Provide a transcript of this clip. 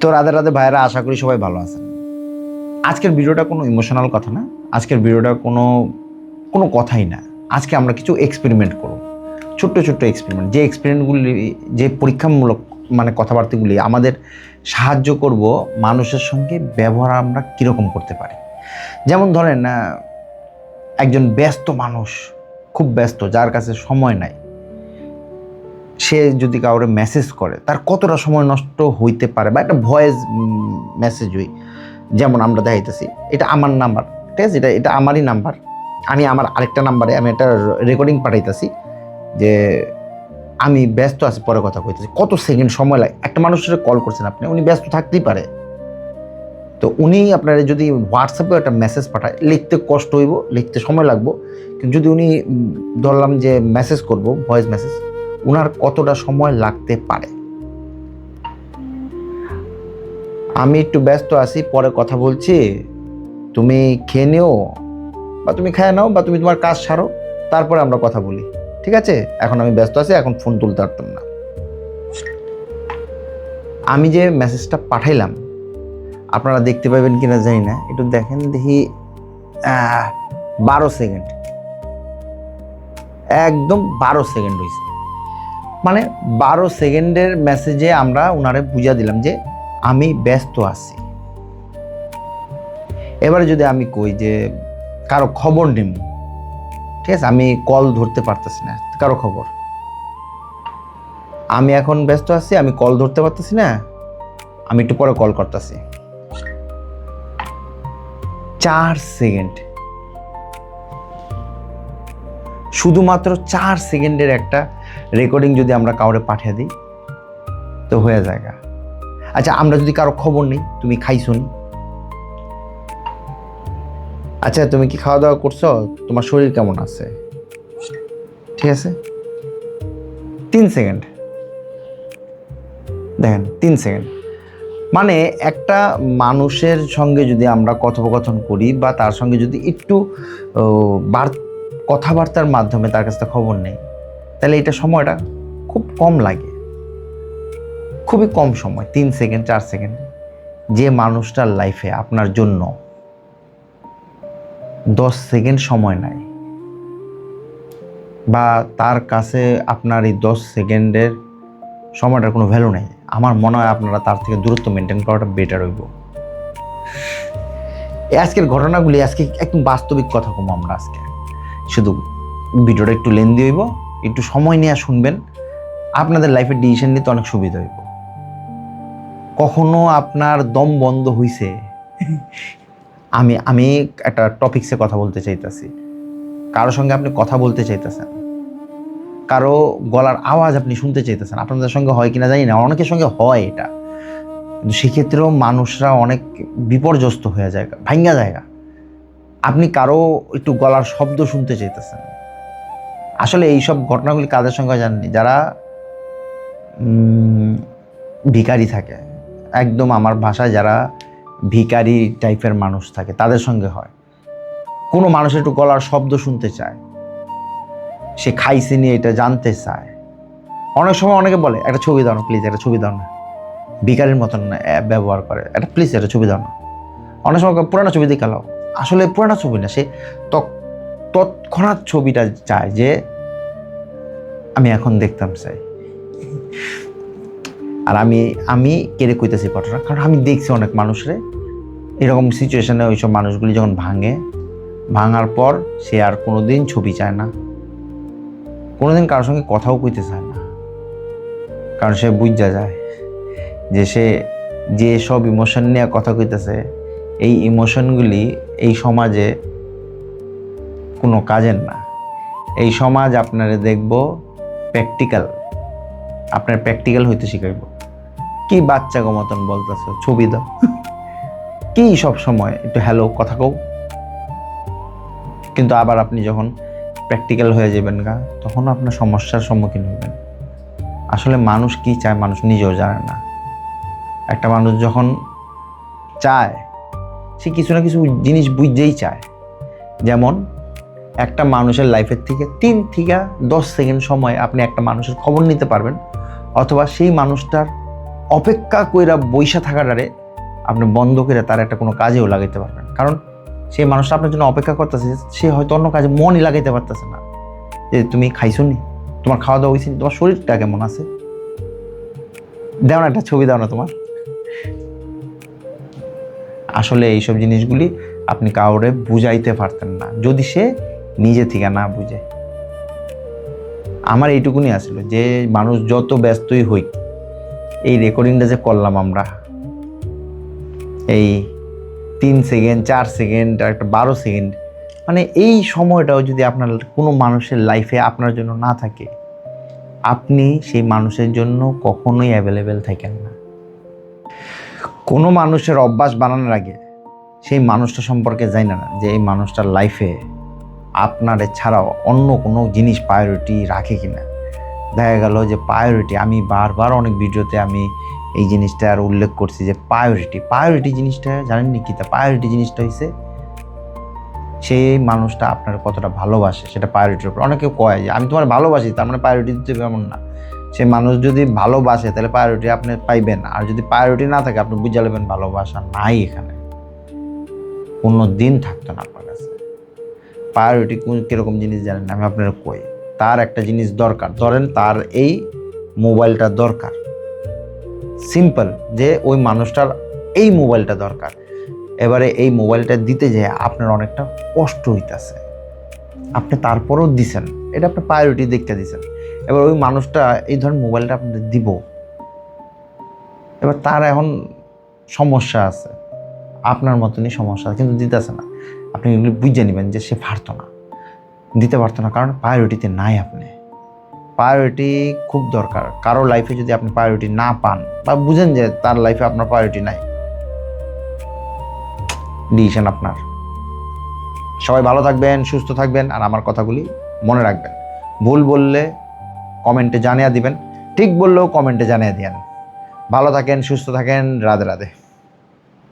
তো রাধে রাধে ভাইয়েরা, আশা করি সবাই ভালো আছেন। আজকের ভিডিওটা কোনো ইমোশনাল কথা না, আজকের ভিডিওটা কোনো কথাই না। আজকে আমরা কিছু এক্সপেরিমেন্ট করব, ছোট্ট ছোট্ট এক্সপেরিমেন্ট, যে এক্সপেরিমেন্টগুলি, যে পরীক্ষামূলক কথাবার্তাগুলি আমাদের সাহায্য করব মানুষের সঙ্গে ব্যবহার আমরা কীরকম করতে পারি। যেমন ধরেন, একজন ব্যস্ত মানুষ, খুব ব্যস্ত, যার কাছে সময় নাই, সে যদি কাউরে মেসেজ করে তার কতটা সময় নষ্ট হইতে পারে, বা একটা ভয়েস মেসেজ হই, যেমন আমরা দেখাইতেছি, এটা আমার নাম্বার, ঠিক আছে, এটা আমারই নাম্বার, আমি আমার আরেকটা নাম্বারে আমি একটা রেকর্ডিং পাঠাইতেছি যে আমি ব্যস্ত আছি, পরে কথা কইতেছি। কত সেকেন্ড সময় লাগে, একটা মানুষের কল করছেন আপনি, উনি ব্যস্ত থাকতেই পারে, তো উনি আপনার যদি হোয়াটসঅ্যাপে একটা মেসেজ পাঠায়, লিখতে কষ্ট হইব, লিখতে সময় লাগবো, কিন্তু যদি উনি ধরলাম যে মেসেজ করব, ভয়েস মেসেজ, উনার কতটা সময় লাগতে পারে। আমি একটু ব্যস্ত আছি, পরে কথা বলছি, তুমি খেয়ে নিও, বা তুমি খেয়ে নাও, বা তুমি তোমার কাজ সারো, তারপরে আমরা কথা বলি, ঠিক আছে, এখন আমি ব্যস্ত আছি, এখন ফোন তুলতে পারতাম না। আমি যে মেসেজটা পাঠাইলাম, আপনারা দেখতে পাবেন কিনা জানি না, একটু দেখেন, দেখি 12 সেকেন্ড, একদম 12 সেকেন্ড হয়েছে। মানে 12 সেকেন্ডের মেসেজে আমরা ওনারে বুঝা দিলাম যে আমি ব্যস্ত আছি। এবারে যদি আমি কই যে কারো খবর নিব, ঠিক আছে, আমি কল ধরতে পারতেছি না, কারো খবর, আমি এখন ব্যস্ত আছি, আমি কল ধরতে পারতেছি না, আমি একটু পরে কল করতেছি। 4 সেকেন্ড, শুধুমাত্র 4 সেকেন্ডের একটা রেকর্ডিং যদি আমরা কাউরে পাঠিয়ে দিই তো হয়ে যায়। আচ্ছা, আমরা যদি কারো খবর নেই, তুমি খাইছো নি, আচ্ছা তুমি কি খাওয়া দাওয়া করছো, তোমার শরীর কেমন আছে, ঠিক আছে, 3 সেকেন্ড, দেখেন 3 সেকেন্ড। মানে একটা মানুষের সঙ্গে যদি আমরা কথোপকথন করি, বা তার সঙ্গে যদি একটু কথাবার্তার মাধ্যমে তার কাছ থেকে খবর নেই, তাহলে এটা সময়টা খুব কম লাগে, খুবই কম সময়, 3 সেকেন্ড 4 সেকেন্ড। যে মানুষটার লাইফে আপনার জন্য 10 সেকেন্ড সময় নাই, বা তার কাছে আপনার এই 10 সেকেন্ডের সময়টার কোনো ভ্যালু নেই, আমার মনে হয় আপনারা তার থেকে দূরত্ব মেনটেন করাটা বেটার হইব। আজকের ঘটনাগুলি, আজকে একদম বাস্তবিক কথা কম আমরা আজকে, শুধু ভিডিওটা একটু লেন্দি হইব, একটু সময় নিয়ে শুনবেন, আপনাদের লাইফের ডিসিশন নিতে অনেক সুবিধা হইব। কখনো আপনার দম বন্ধ হইছে, আমি একটা টপিকসে কথা বলতে চাইতেছি, কারো সঙ্গে আপনি কথা বলতে চাইতেছেন, কারো গলার আওয়াজ আপনি শুনতে চাইতেছেন, আপনাদের সঙ্গে হয় কিনা জানি না, অনেকের সঙ্গে হয় এটা, কিন্তু সেক্ষেত্রেও মানুষরা অনেক বিপর্যস্ত হয়ে যায়, ভাঙ্গা জায়গা। আপনি কারো একটু গলার শব্দ শুনতে চাইতেছেন। আসলে এইসব ঘটনাগুলি কাদের সঙ্গে জানেননি, যারা ভিখারি থাকে, একদম আমার ভাষায় যারা ভিখারি টাইপের মানুষ থাকে, তাদের সঙ্গে হয়। কোনো মানুষের একটু গলার শব্দ শুনতে চায়, সে খাইছে নিয়ে এটা জানতে চায়। অনেক সময় অনেকে বলে একটা ছবি দাও না প্লিজ, একটা ছবি দাও না, ভিখারির মতন ব্যবহার করে, একটা প্লিজ একটা ছবি দাও না। অনেক সময় পুরানো ছবি দেখালো, আসলে পুরানো ছবি না, সে তৎক্ষণাৎ ছবিটা চায় যে আমি এখন দেখতাম চাই। আর আমি কেড়ে কইতেছি ঘটনা, কারণ আমি দেখছি অনেক মানুষরে এরকম সিচুয়েশনে, ওইসব মানুষগুলি যখন ভাঙার পর সে আর কোনোদিন ছবি চায় না, কোনোদিন কারোর সঙ্গে কথাও কইতে চায় না, কারণ সে বুঝা যায় যে সে যে সব ইমোশন নিয়ে কথা কইতেছে, এই ইমোশনগুলি এই সমাজে কোনো কাজের না। এই সমাজ আপনারে দেখব প্র্যাকটিক্যাল, আপনার প্র্যাকটিক্যাল হইতে শিখাইব। কি বাচ্চাগো মতন বলতেছ, ছবি দাও, কি সব সময় একটু হ্যালো কথা কও। কিন্তু আবার আপনি যখন প্র্যাকটিক্যাল হয়ে যাবেন গা, তখন আপনার সমস্যার সম্মুখীন হবেন। আসলে মানুষ কি চায় মানুষ নিজেও জানে না। একটা মানুষ যখন চায়, সে কিছু না কিছু জিনিস বুঝতেই চায়। যেমন একটা মানুষের লাইফের থেকে 3 থেকে 10 সেকেন্ড সময় আপনি একটা মানুষের খবর নিতে পারবেন, অথবা সেই মানুষটার অপেক্ষা কইরা বইসা থাকাটারে আপনি বন্ধ করে তার একটা কোনো কাজেও লাগাইতে পারবেন, কারণ সেই মানুষটা আপনার জন্য অপেক্ষা করতেছে, সে হয়তো অন্য কাজে মনই লাগাইতে পারতেছে না। যে তুমি খাইছো নি, তোমার খাওয়া দাওয়া হয়েছে, তোমার শরীরটা কেমন আছে, দাও না একটা ছবি, দাও না তোমার। আসলে এইসব জিনিসগুলি আপনি কাউরে বুঝাইতে পারতেন না যদি সে নিজে থেকে না বুঝে। আমার এইটুকুনি আসলে যে মানুষ যত ব্যস্তই হই, এই রেকর্ডিংটা যে করলাম আমরা, এই 3 সেকেন্ড 4 সেকেন্ড আর একটা 12 সেকেন্ড, মানে এই সময়টাও যদি আপনার কোনো মানুষের লাইফে আপনার জন্য না থাকে, আপনি সেই মানুষের জন্য কখনোই অ্যাভেলেবেল থাকেন না। কোনো মানুষের অভ্যাস বানানোর আগে সেই মানুষটা সম্পর্কে জানি না যে এই মানুষটার লাইফে আপনার ছাড়াও অন্য কোনো জিনিস প্রায়োরিটি রাখে কিনা। দেখা গেল যে প্রায়োরিটি, আমি বারবার অনেক ভিডিওতে আমি এই জিনিসটা আর উল্লেখ করছি যে প্রায়োরিটি জিনিসটা জানেন নি কি? তা প্রায়োরিটি জিনিসটা হচ্ছে সেই মানুষটা আপনার কতটা ভালোবাসে, সেটা প্রায়োরিটির উপর। অনেকে কয় যে আমি তোমার ভালোবাসি, তার মানে প্রায়োরিটি দিতে হবে, এমন না। সে মানুষ যদি ভালোবাসে তাহলে প্রায়োরিটি আপনি পাইবেন, আর যদি প্রায়োরিটি না থাকে আপনি বুঝে নেবেন ভালোবাসা নাই, এখানে কোনো দিন থাকতো না আপনার কাছে। প্রায়োরিটি কীরকম জিনিস জানেন, আমি আপনার কই, তার একটা জিনিস দরকার, ধরেন তার এই মোবাইলটা দরকার, সিম্পল, যে ওই মানুষটার এই মোবাইলটা দরকার। এবারে এই মোবাইলটা দিতে যেয়ে আপনার অনেকটা কষ্ট হইতেছে, আপনি তারপরেও দিছেন, এটা আপনি প্রায়োরিটি দেখতে দিছেন। এবার ওই মানুষটা এই ধরনের মোবাইলটা আপনাদের দিব, এবার তার এখন সমস্যা আছে, আপনার মতনই সমস্যা, কিন্তু দিতেছে না। আপনি এগুলি বুঝে নেবেন যে সে দিতে পারতো না, কারণ প্রায়োরিটিতে নাই। আপনি প্রায়োরিটি খুব দরকার কারো লাইফে। যদি আপনি প্রায়োরিটি না পান বা বুঝেন যে তার লাইফে আপনার প্রায়োরিটি নাই, ডিসিশন আপনার। সবাই ভালো থাকবেন, সুস্থ থাকবেন, আর আমার কথাগুলি মনে রাখবেন। ভুল বললে কমেন্টে জানিয়ে দিবেন, ঠিক বললেও কমেন্টে জানিয়ে দিন। ভালো থাকেন, সুস্থ থাকেন, রাধে রাধে।